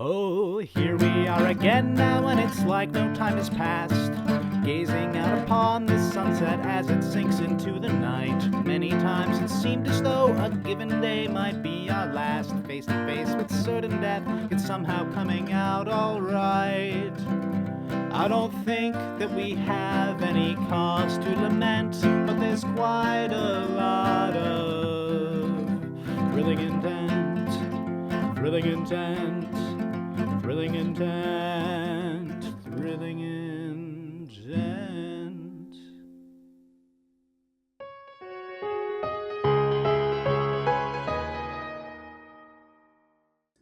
Oh, here we are again now, and it's like no time has passed. Gazing out upon the sunset as it sinks into the night. Many times it seemed as though a given day might be our last. Face to face with certain death, it's somehow coming out alright. I don't think that we have any cause to lament, but there's quite a lot of thrilling intent, thrilling intent, thrilling intent, thrilling intent.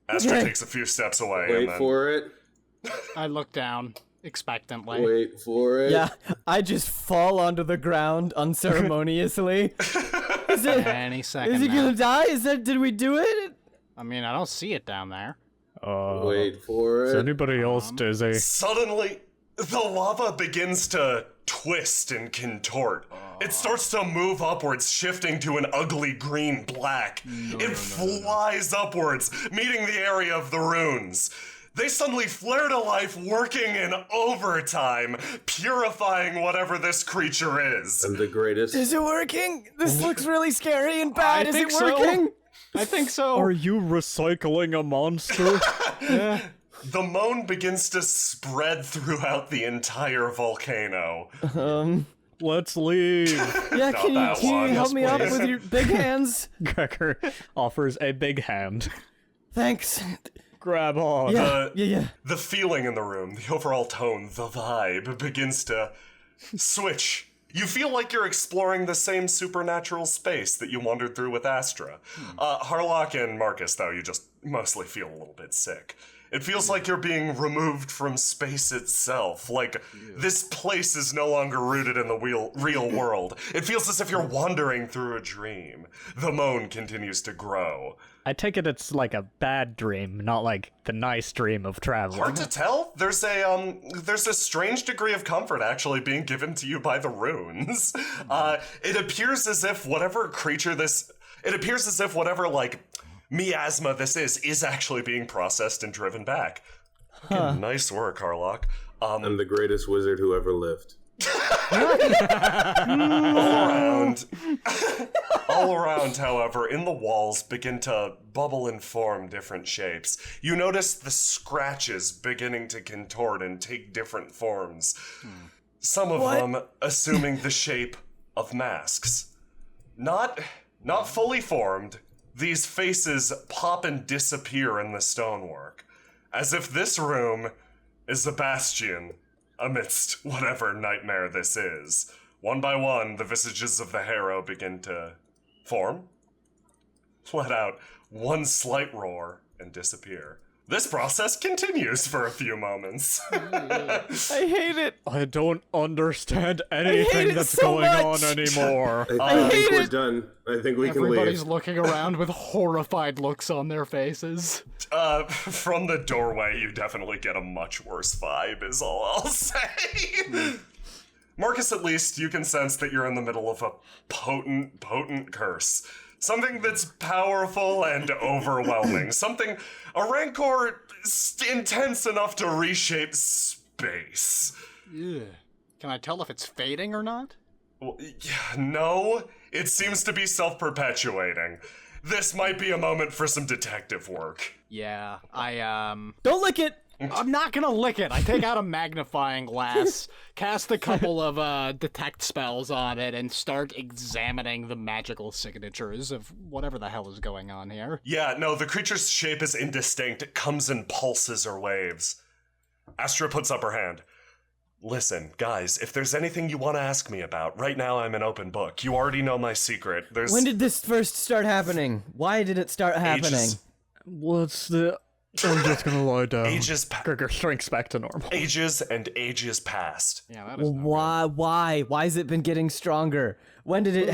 Astra takes a few steps away. Wait for it. I look down expectantly. Wait for it. Yeah, I just fall onto the ground unceremoniously. Is it? Any second. Is he now. gonna die? Did we do it? I mean, I don't see it down there. Wait for Is it. anybody else dizzy? Suddenly, the lava begins to twist and contort. It starts to move upwards, shifting to an ugly green black. It flies upwards, meeting the area of the runes. They suddenly flare to life, working in overtime, purifying whatever this creature is. And the greatest. Is it working? This looks really scary and bad. Is it working? I think so. Are you recycling a monster? Yeah. The moan begins to spread throughout the entire volcano. Let's leave. Yeah, Not can that you one. help me up Yes, with please. your big hands? Gregor offers a big hand. Thanks. Grab on. Yeah. The feeling in the room, the overall tone, the vibe begins to switch. You feel like you're exploring the same supernatural space that you wandered through with Astra. Harlock and Markus, though, you just mostly feel a little bit sick. It feels like you're being removed from space itself. Like, this place is no longer rooted in the real world. It feels as if you're wandering through a dream. The moan continues to grow. I take it it's like a bad dream, not like the nice dream of traveling. Hard to tell. There's a strange degree of comfort actually being given to you by the runes. It appears as if whatever like miasma this is actually being processed and driven back. Okay, nice work, Harlock. I'm the greatest wizard who ever lived. All around, however, in the walls begin to bubble and form different shapes. You notice the scratches beginning to contort and take different forms. Some of them assuming the shape of masks. Not fully formed, these faces pop and disappear in the stonework, as if this room is a bastion amidst whatever nightmare this is. One by one, the visages of the Harrow begin to form, let out one slight roar, and disappear. This process continues for a few moments. I hate it. I don't understand hate anything it that's so going much. on anymore. I think hate we're it. done. I think we can Everybody's leave. looking around with horrified looks on their faces. From the doorway, you definitely get a much worse vibe, is all I'll say. Markus, at least, you can sense that you're in the middle of a potent curse. Something that's powerful and overwhelming. A rancor intense enough to reshape space. Yeah. Can I tell if it's fading or not? Well, no, it seems to be self-perpetuating. This might be a moment for some detective work. Yeah, Don't lick it. I'm not gonna lick it. I take out a magnifying glass, cast a couple of detect spells on it, and start examining the magical signatures of whatever the hell is going on here. Yeah, no, the creature's shape is indistinct. It comes in pulses or waves. Astra puts up her hand. Listen, guys, if there's anything you want to ask me about, right now I'm an open book. You already know my secret. When did this first start happening? Why did it start happening? What's the... I'm just gonna lie down. Gregor shrinks back to normal. Ages and ages past. Yeah, that is Well, no good. why has it been getting stronger? When did it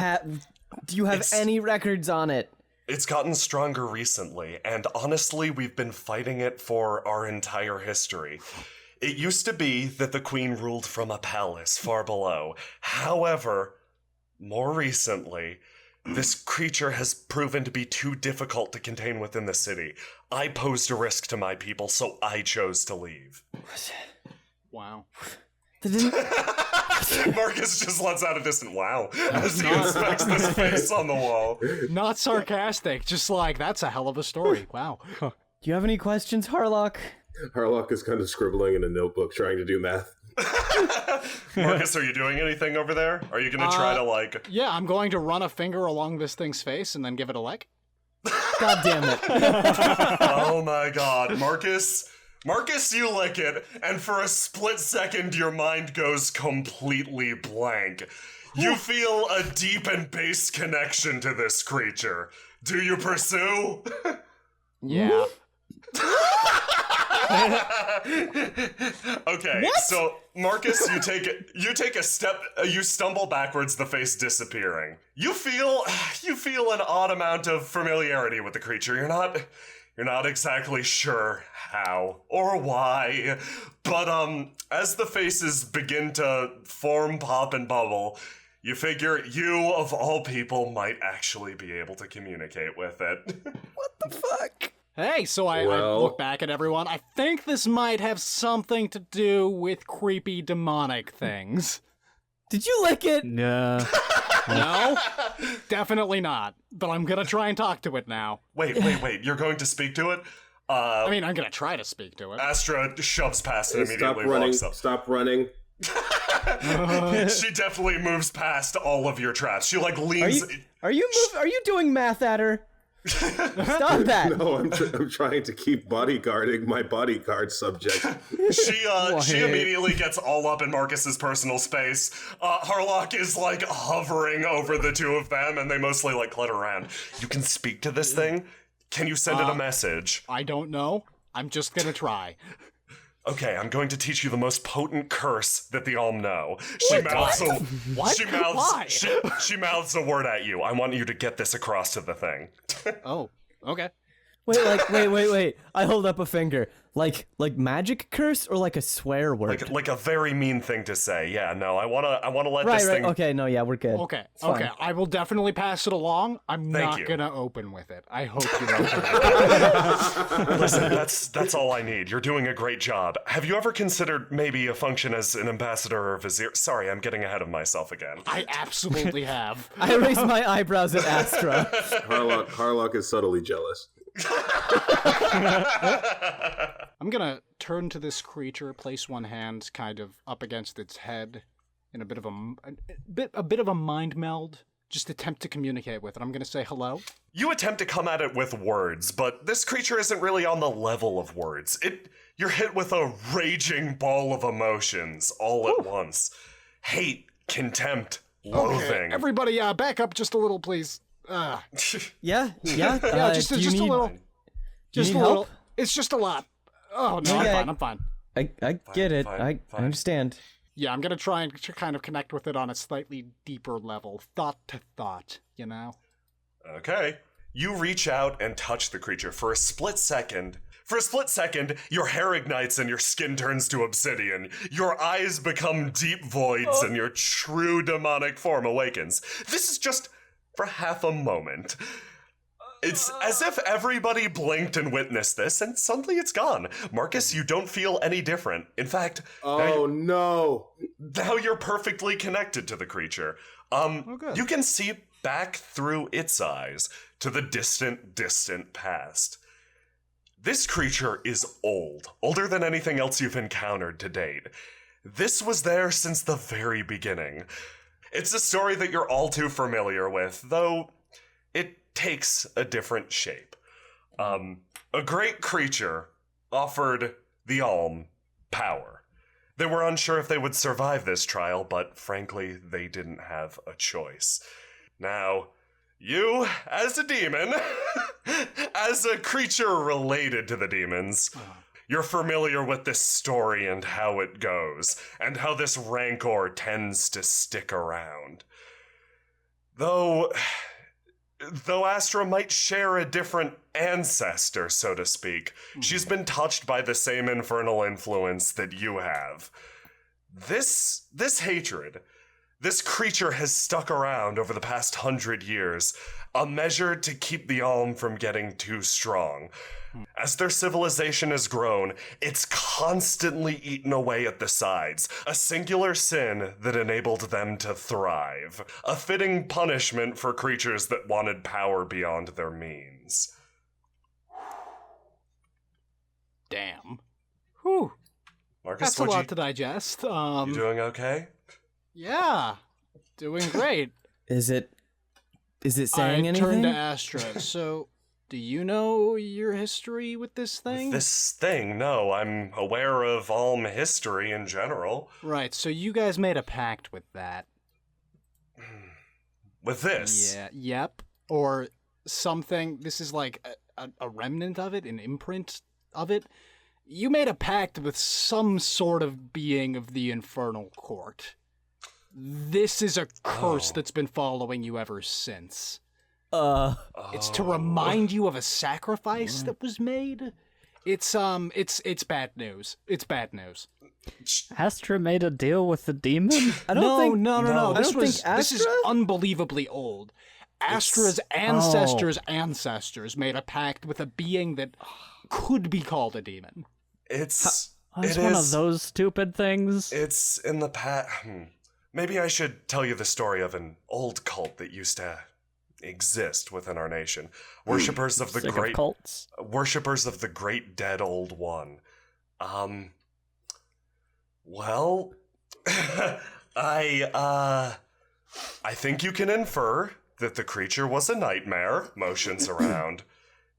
do you have any records on it? It's gotten stronger recently, and honestly, we've been fighting it for our entire history. It used to be that the queen ruled from a palace far below. However, more recently, this creature has proven to be too difficult to contain within the city. I posed a risk to my people, so I chose to leave. Wow. Markus just lets out a distant wow as he inspects this face on the wall. Not sarcastic, just like, that's a hell of a story. Wow. Do you have any questions, Harlock? Harlock is kind of scribbling in a notebook trying to do math. Markus, are you doing anything over there? Are you going to try to, like... Yeah, I'm going to run a finger along this thing's face and then give it a lick. God damn it. Oh my god. Markus, you lick it, and for a split second your mind goes completely blank. You feel a deep and base connection to this creature. Do you pursue? Yeah. Okay, what? So Markus, you take a step, you stumble backwards, the face disappearing. You feel an odd amount of familiarity with the creature. You're not exactly sure how or why, but as the faces begin to form, pop, and bubble, you figure you, of all people, might actually be able to communicate with it. What the fuck? Hey, so I look back at everyone. I think this might have something to do with creepy demonic things. Did you lick it? No. No? Definitely not. But I'm gonna try and talk to it now. Wait. You're going to speak to it? I mean, I'm gonna try to speak to it. Astra shoves past it immediately. Stop running. She definitely moves past all of your traps. She like leans. Are you doing math at her? Stop that! No, I'm trying to keep bodyguarding my bodyguard subject. She immediately gets all up in Markus's personal space. Harlock is like hovering over the two of them, and they mostly like clutter around. You can speak to this thing? Can you send it a message? I don't know. I'm just gonna try. Okay, I'm going to teach you the most potent curse that the Alm know. What? Why? She mouths a word at you. I want you to get this across to the thing. Oh, okay. Wait. I hold up a finger. Like magic curse or like a swear word? Like a very mean thing to say. Yeah, no, I wanna let this thing. Okay, no, yeah, we're good. Okay. I will definitely pass it along. I'm not gonna open with it. I hope you know. Listen, that's all I need. You're doing a great job. Have you ever considered maybe a function as an ambassador or vizier? Sorry, I'm getting ahead of myself again. I absolutely have. I raise my eyebrows at Astra. Harlock is subtly jealous. I'm gonna turn to this creature, place one hand kind of up against its head in a bit of a mind meld, just attempt to communicate with it. I'm gonna say hello. You attempt to come at it with words, but this creature isn't really on the level of words. You're hit with a raging ball of emotions all at once. Hate, contempt, loathing. Okay, everybody, back up just a little, please. Yeah. Just a little. Just a little. It's just a lot. Oh no, I'm fine. I get it. I understand. Yeah, I'm gonna try and kind of connect with it on a slightly deeper level, thought to thought. You know. Okay. You reach out and touch the creature for a split second. For a split second, your hair ignites and your skin turns to obsidian. Your eyes become deep voids and your true demonic form awakens. This is just for half a moment. It's as if everybody blinked and witnessed this, and suddenly it's gone. Markus, you don't feel any different. In fact, no. Now you're perfectly connected to the creature. You can see back through its eyes to the distant past. This creature is older than anything else you've encountered to date. This was there since the very beginning. It's a story that you're all too familiar with, though it takes a different shape. A great creature offered the Alm power. They were unsure if they would survive this trial, but frankly, they didn't have a choice. Now, you, as a demon, as a creature related to the demons, you're familiar with this story and how it goes, and how this rancor tends to stick around. Though Astra might share a different ancestor, so to speak, she's been touched by the same infernal influence that you have. This hatred, this creature has stuck around over the past 100 years, a measure to keep the Alm from getting too strong. As their civilization has grown, it's constantly eaten away at the sides. A singular sin that enabled them to thrive. A fitting punishment for creatures that wanted power beyond their means. Damn. Whew. Marcus, That's a lot to digest. You doing okay? Yeah. Doing great. Is it saying I anything? turned to Astra. So, do you know your history with this thing? This thing, no. I'm aware of Alm history in general. Right, so you guys made a pact with that. With this? Yeah, yep. Or something. This is like a remnant of it, an imprint of it. You made a pact with some sort of being of the Infernal Court. This is a curse that's been following you ever since. It's to remind you of a sacrifice that was made. It's bad news. It's bad news. Astra made a deal with the demon? No. This Astra? is unbelievably old. Astra's ancestors' ancestors made a pact with a being that could be called a demon. It's one of those stupid things. It's in the past. Maybe I should tell you the story of an old cult that used to exist within our nation. Worshippers of the great cults. Worshippers of the great dead old one. Well, I think you can infer that the creature was a nightmare, motions around.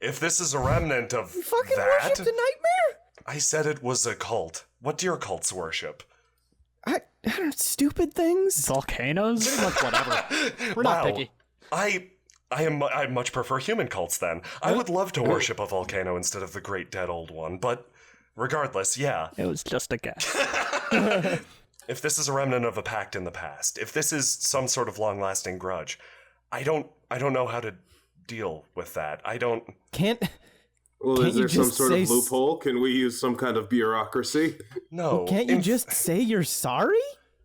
If this is a remnant of You fucking that, worshipped a nightmare? I said it was a cult. What do your cults worship? I don't know, stupid things? Volcanoes? Pretty much whatever. We're not picky. I much prefer human cults then. I would love to worship a volcano instead of the great dead old one, but regardless, yeah. It was just a guess. If this is a remnant of a pact in the past, if this is some sort of long-lasting grudge, I don't know how to deal with that. Well, is you there some just sort say of loophole? Can we use some kind of bureaucracy? No. Can't you just say you're sorry?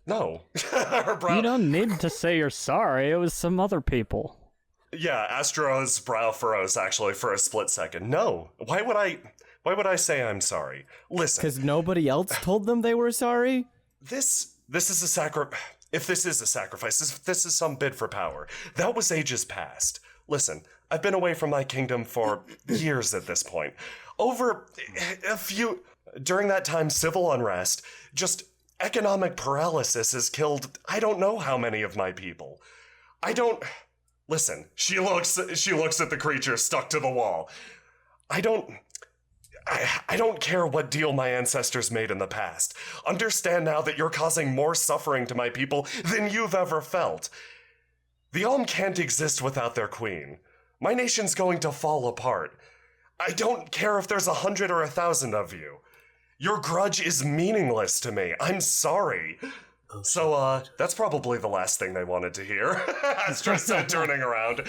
No. You don't need to say you're sorry. It was some other people. Yeah, Astra's brow furrows actually for a split second. No. Why would I say I'm sorry? Listen. Because nobody else told them they were sorry? This is a if this is a sacrifice, if this is some bid for power, that was ages past. Listen, I've been away from my kingdom for years at this point. During that time, civil unrest, just economic paralysis has killed I don't know how many of my people. Listen, she looks at the creature stuck to the wall. I don't care what deal my ancestors made in the past. Understand now that you're causing more suffering to my people than you've ever felt. The Alm can't exist without their queen. My nation's going to fall apart. I don't care if there's 100 or 1,000 of you. Your grudge is meaningless to me. I'm sorry. So, that's probably the last thing they wanted to hear, Astra said, turning around.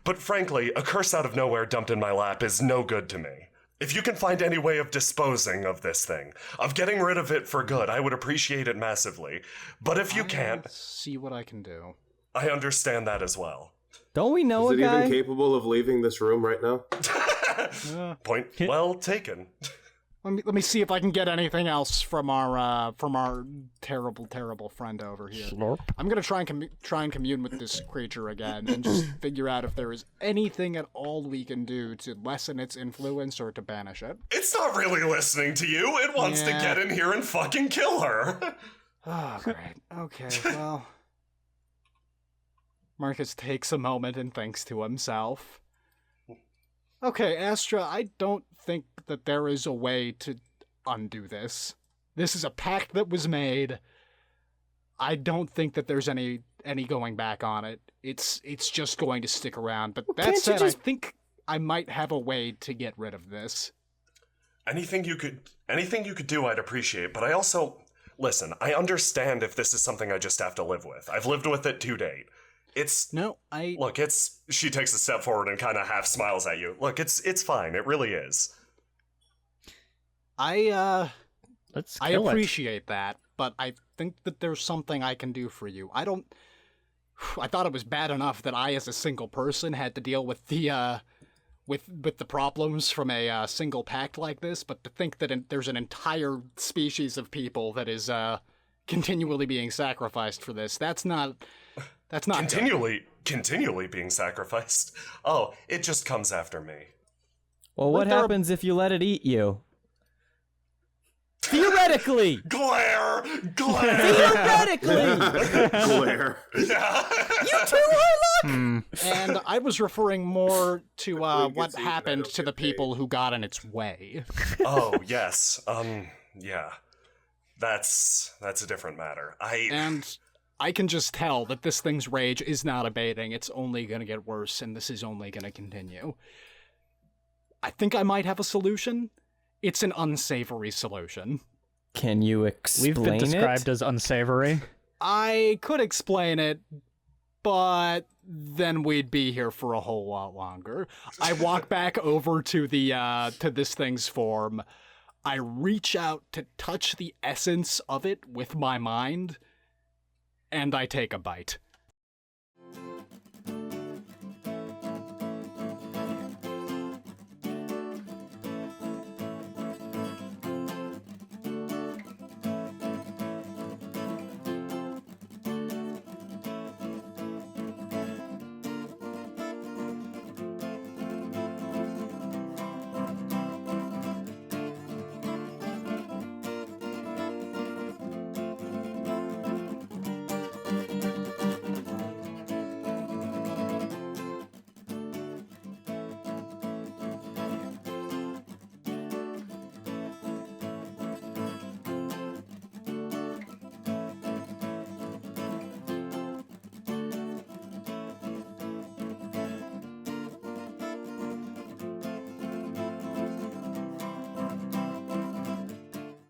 But frankly, a curse out of nowhere dumped in my lap is no good to me. If you can find any way of disposing of this thing, of getting rid of it for good, I would appreciate it massively. But if you can't, See what I can do. I understand that as well. Don't we know Is a it guy? even capable of leaving this room right now? Point well taken. Let me see if I can get anything else from our terrible friend over here. Slurp. I'm gonna try and commune with this creature again and just figure out if there is anything at all we can do to lessen its influence or to banish it. It's not really listening to you. It wants to get in here and fucking kill her. Oh, great. Okay, well, Markus takes a moment and thinks to himself. Okay, Astra, I don't think that there is a way to undo this. This is a pact that was made. I don't think that there's any going back on it. It's just going to stick around. But that said, I think I might have a way to get rid of this. Anything you could do, I'd appreciate. But I also listen. I understand if this is something I just have to live with. I've lived with it to date. She takes a step forward and kind of half smiles at you. Look, it's fine. It really is. I kill it. appreciate that, but I think that there's something I can do for you. I thought it was bad enough that I, as a single person, had to deal with the with the problems from a single pact like this, but to think that there's an entire species of people that is continually being sacrificed for this, that's not continually being sacrificed. Oh, it just comes after me. Well, what happens if you let it eat you? Theoretically! Glare! Theoretically! Glare. You two are luck! And I was referring more to what gets eaten, I happened don't to the get paid. people who got in its way. Oh, yes. Yeah. That's a different matter. And I can just tell that this thing's rage is not abating. It's only going to get worse, and this is only going to continue. I think I might have a solution. It's an unsavory solution. Can you explain We've been described as unsavory. I could explain it, but then we'd be here for a whole lot longer. I walk back over to the to this thing's form. I reach out to touch the essence of it with my mind, and I take a bite.